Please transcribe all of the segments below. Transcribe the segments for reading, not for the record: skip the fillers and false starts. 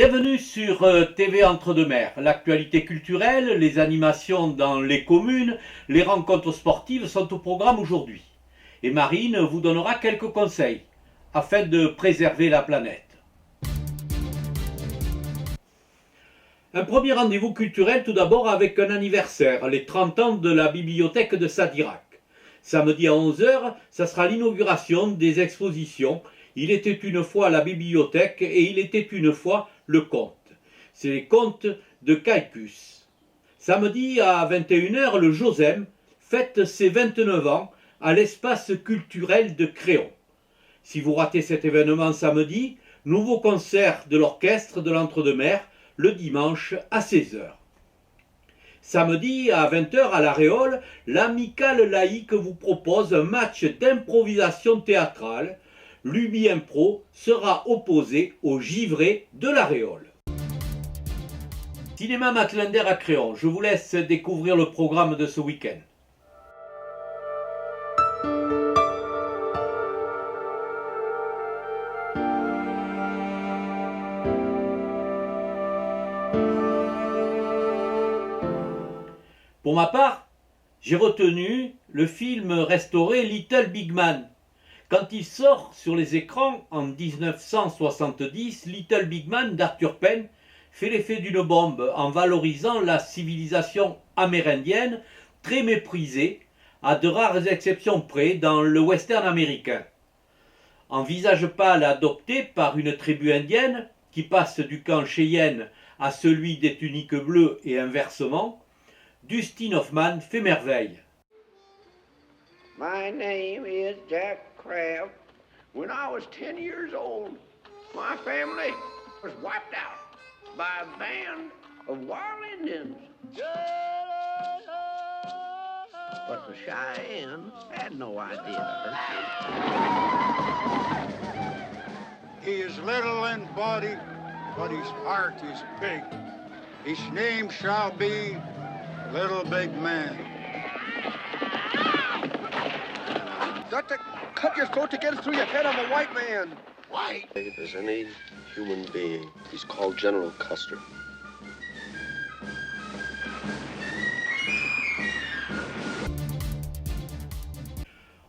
Bienvenue sur TV Entre-deux-Mers, l'actualité culturelle, les animations dans les communes, les rencontres sportives sont au programme aujourd'hui. Et Marine vous donnera quelques conseils afin de préserver la planète. Un premier rendez-vous culturel tout d'abord avec un anniversaire, les 30 ans de la bibliothèque de Sadirac. Samedi à 11h, ça sera l'inauguration des expositions. Il était une fois la bibliothèque et il était une fois le conte. C'est les contes de Caicus. Samedi à 21h, le Josem fête ses 29 ans à l'espace culturel de Créon. Si vous ratez cet événement samedi, nouveau concert de l'orchestre de l'Entre-deux-Mers le dimanche à 16h. Samedi à 20h à La Réole, l'Amicale laïque vous propose un match d'improvisation théâtrale. L'Ubi Impro sera opposé au Givré de La Réole. Cinéma Matelander à Créon, je vous laisse découvrir le programme de ce week-end. Pour ma part, j'ai retenu le film restauré Little Big Man. Quand il sort sur les écrans en 1970, Little Big Man d'Arthur Penn fait l'effet d'une bombe en valorisant la civilisation amérindienne très méprisée, à de rares exceptions près, dans le western américain. En visage pâle adopté par une tribu indienne qui passe du camp Cheyenne à celui des tuniques bleues et inversement, Dustin Hoffman fait merveille. My name is Jack Kraft. When I was 10 years old, my family was wiped out by a band of wild Indians. But the Cheyenne had no idea to hurt me. He is little in body, but his heart is big. His name shall be Little Big Man. Got to cut your throat to get it through your head. I'm a white man. White? If there's any human being, he's called General Custer.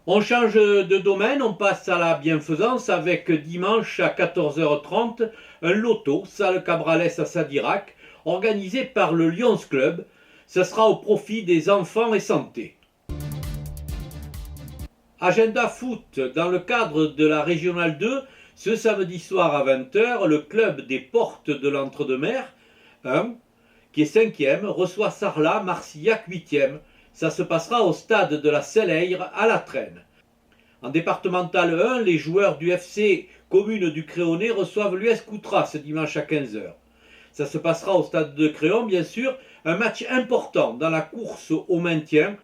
On change de domaine, on passe à la bienfaisance avec dimanche à 14h30 un loto, salle Cabrales à Sadirac, organisé par le Lions Club. Ce sera au profit des enfants et santé. Agenda foot, dans le cadre de la Régionale 2, ce samedi soir à 20h, le club des Portes de l'Entre-deux-Mers, 1, qui est 5e, reçoit Sarlat, Marcillac 8e. Ça se passera au stade de la Selleire à La Traîne. En départemental 1, les joueurs du FC Commune du Créonais reçoivent l'US Coutras ce dimanche à 15h. Ça se passera au stade de Créon, bien sûr, un match important dans la course au maintien.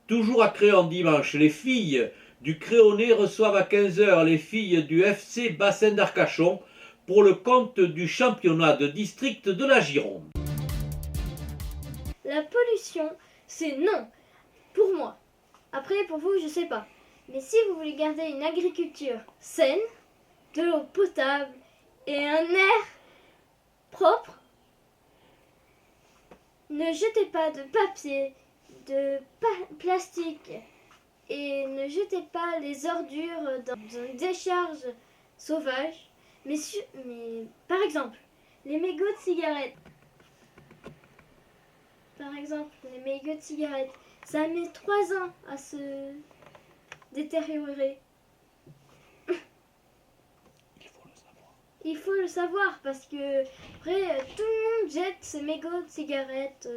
Toujours à Créon dimanche, les filles du Créonais reçoivent à 15h les filles du FC Bassin d'Arcachon pour le compte du championnat de district de la Gironde. La pollution, c'est non, pour moi. Après, pour vous, je sais pas. Mais si vous voulez garder une agriculture saine, de l'eau potable et un air propre, ne jetez pas de papier, de plastique et ne jetez pas les ordures dans une décharge sauvage. Mais par exemple, les mégots de cigarettes. Ça met 3 ans à se détériorer. Il faut le savoir parce que après tout le monde jette ses mégots de cigarettes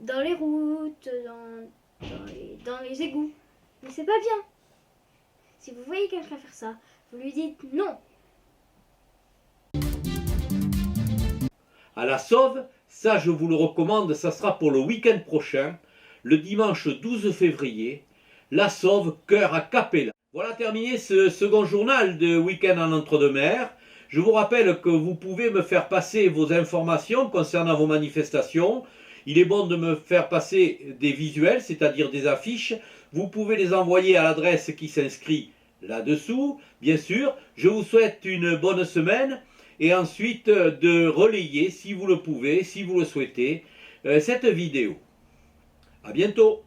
dans les routes, dans les égouts. Mais c'est pas bien. Si vous voyez quelqu'un faire ça, vous lui dites non. À la Sauve, ça je vous le recommande, ça sera pour le week-end prochain, le dimanche 12 février, la Sauve, chœur à Capella. Voilà terminé ce second journal de Week-end en Entre-deux-Mers. Je vous rappelle que vous pouvez me faire passer vos informations concernant vos manifestations. Il est bon de me faire passer des visuels, c'est-à-dire des affiches. Vous pouvez les envoyer à l'adresse qui s'inscrit là-dessous. Bien sûr, je vous souhaite une bonne semaine et ensuite de relayer, si vous le pouvez, si vous le souhaitez, cette vidéo. À bientôt.